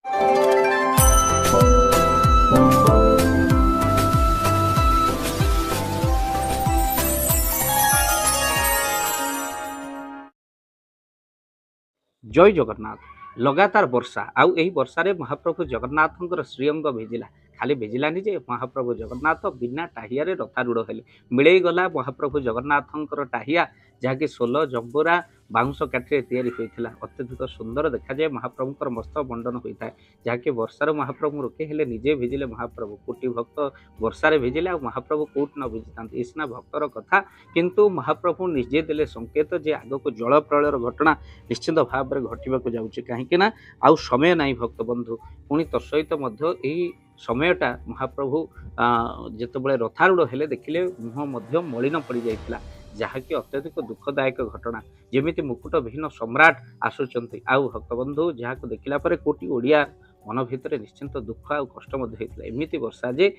जय जगन्नाथ। लगातार वर्षा आउ एही वर्षारे महाप्रभु जगन्नाथंकर श्रीअंग भेजिला। खाली भेजिलानी जे महाप्रभु जगन्नाथ बिना टाहियारे रथारूढ़ हेले। मिलई गला महाप्रभु जगन्नाथंकर टाहिया जहाँकि सोल जंबुरा बाउंश काठी तैयारी होता अत्यधिक सुंदर देखा जाए। महाप्रभुकर मस्त बंडन होता है जहाँकि वर्षार महाप्रभु रोके हेले निजे भिजिले महाप्रभु। कोटि भक्त वर्षारे भिजिले आ महाप्रभु कोट न भिजिता इसना भक्तर कथा, किंतु महाप्रभु निजे देले संकेत जे आगक जल प्रलयर घटना निश्चित भाव में घटवाक जाऊँगी कहीं आउ समय ना भक्त बंधु। पुणी तत्सहित समयटा महाप्रभु जितेबाला रथारूढ़ हेले देखिले मुह मलिन पड़ जाता जहाँकि अत्यधिक दुखदायक घटना। जमी मुकुट विहीन सम्राट आसुंच आउ भक्तबंधु जहाँ को देखला कोटि ओडिया मन भितर निश्चिंत दुख आ कष्ट एमती वर्षा जे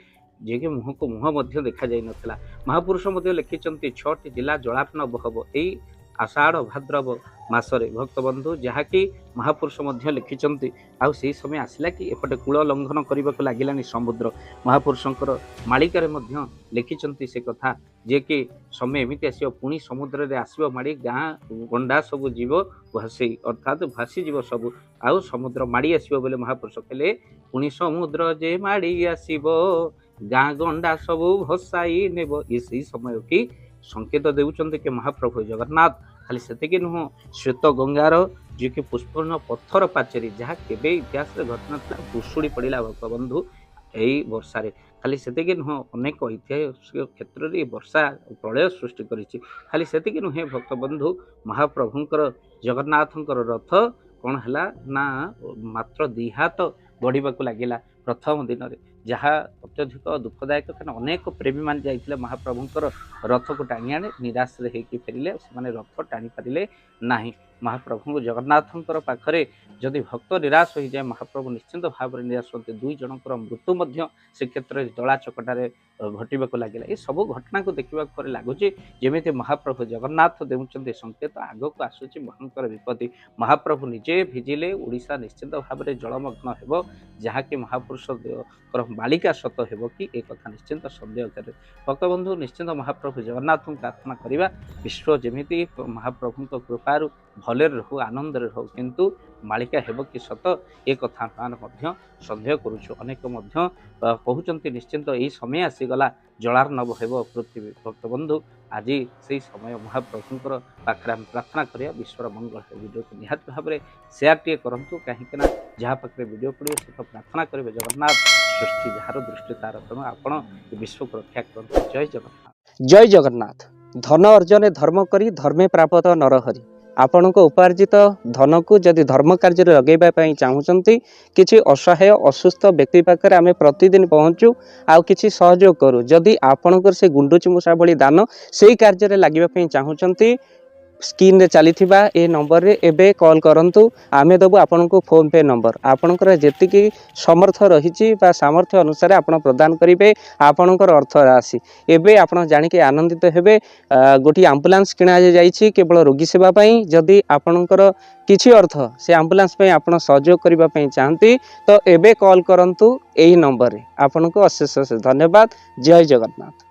कि मुह को मुह देखा जाई नथिला। महापुरुष लिखिं 6टी जिला जलार्णव हब यही आषाढ़ भाद्रव मासरे भक्तबंधु जहाँकि महापुरुष लिखिं आउ से समय आसला कि एपटे कूल लंघन करने को लगिलानी समुद्र। महापुरुषंकर मालिकार लिखिं से कथा जे कि समय एमती आसो पुणी समुद्र रे आसो माड़ी गाँ गंडा सब जीव भासी अर्थात भासी जीव सब आउ समुद्र माड़ी आसो बोले महापुरुष कहले पुणी समुद्र जे माड़ी आसो गाँ गंडा सब भसाई नेब। ये समय की संकेत देउचंते कि महाप्रभु जगन्नाथ खाली सेतिक नुह श्वेत गंगार जी कि पुष्पर्ण पत्थर पाचेरी जहाँ केबे इतिहास घटना भुशुड़ी पड़ा भक्तबंधु यही वर्षारे। खाली सेतिक नुह अनेक ऐतिहासिक क्षेत्र में वर्षा प्रलय सृष्टि करिछि। खाली सेतिक नुहे भक्तबंधु महाप्रभुंकर जगन्नाथंकर रथ कौन है ना मात्र 2 हाथ बढ़िबाकू लागिला प्रथम दिन में, जहाँ अत्यधिक दुखदायक कारण अनेक प्रेमी मान जाइथिले महाप्रभुंकर रथ को टाणी आने निराश होकर फेरिले से रथ टाणी पारे नाही। महाप्रभु जगन्नाथंकर पाखरे जदि भक्त निराश हो जाए महाप्रभु निश्चिंत भाव में निराश होते। 2 जनकर मृत्यु से क्षेत्र में दला चकटारे घटवाक लगिला। ये सब घटना को देखा लगुच जमी महाप्रभु जगन्नाथ देउचंते संकेत आग को आसूची भयंकर विपत्ति। महाप्रभु निजे भिजिले ओडिशा निश्चिंत भाव में जलमग्न हेब जहाँकि महापुरुष मालिका सत हेब कि एक कथा निश्चिंत सन्देह करे। भक्तबंधु निश्चिंत महाप्रभु जगन्नाथ को प्रार्थना करवा विश्व जमी महाप्रभु कृपार भले रहू आनंद रहू किंतु मालिका हेब कि सत एक कथा मान सन्देह करुछु। अनेक कहते निश्चिंत यही समय आसीगला जलार्णव हेब पृथ्वी। भक्तबंधु आज से समय महाप्रभुंकर पाखे प्रार्थना करिया विश्वर मंगल है। वीडियो को निहाती भाव में शेयर टे करूँ कहीं जहाँ पाखे वीडियो पड़े से तो प्रार्थना करेंगे जगन्नाथ सृष्टि जार दृष्टि तार तेणु आपण विश्व को रक्षा करते। जय जगन्नाथ। जय जगन्नाथ। धन अर्जन धर्म करी धर्मे प्राप्त नरहरि। आपण उपार्जित धन को जदि धर्म कार्य लगेवाई चाहूँगी किसी असहाय असुस्थ व्यक्ति पाखे आम प्रतिदिन पहुँचू आउ किसी सहयोग करूँ। जदि आपणकर से गुंडुची मूषा भली दान से कार्य लगे चाहूँगी स्क्रीन रे चली ए नंबर रे एबे कॉल करंतु आमे दबु आपन को फोन पे नंबर आपनकर जेतिकी समर्थ रहिछि बा सामर्थ्य अनुसार आपन प्रदान करिवे आपनकर अर्थ राशि। एबे आपन जानि के आनंदित हेबे। गोटी एम्बुलेंस किना जाइछि केवल रोगी सेवा पई। जदि आपनकर किछि अर्थ से एम्बुलेंस पई आपन सहयोग करिबा पई चाहंती तो एबे कॉल करंतु एही नंबर रे। आपन को अशेष धन्यवाद। जय जगन्नाथ।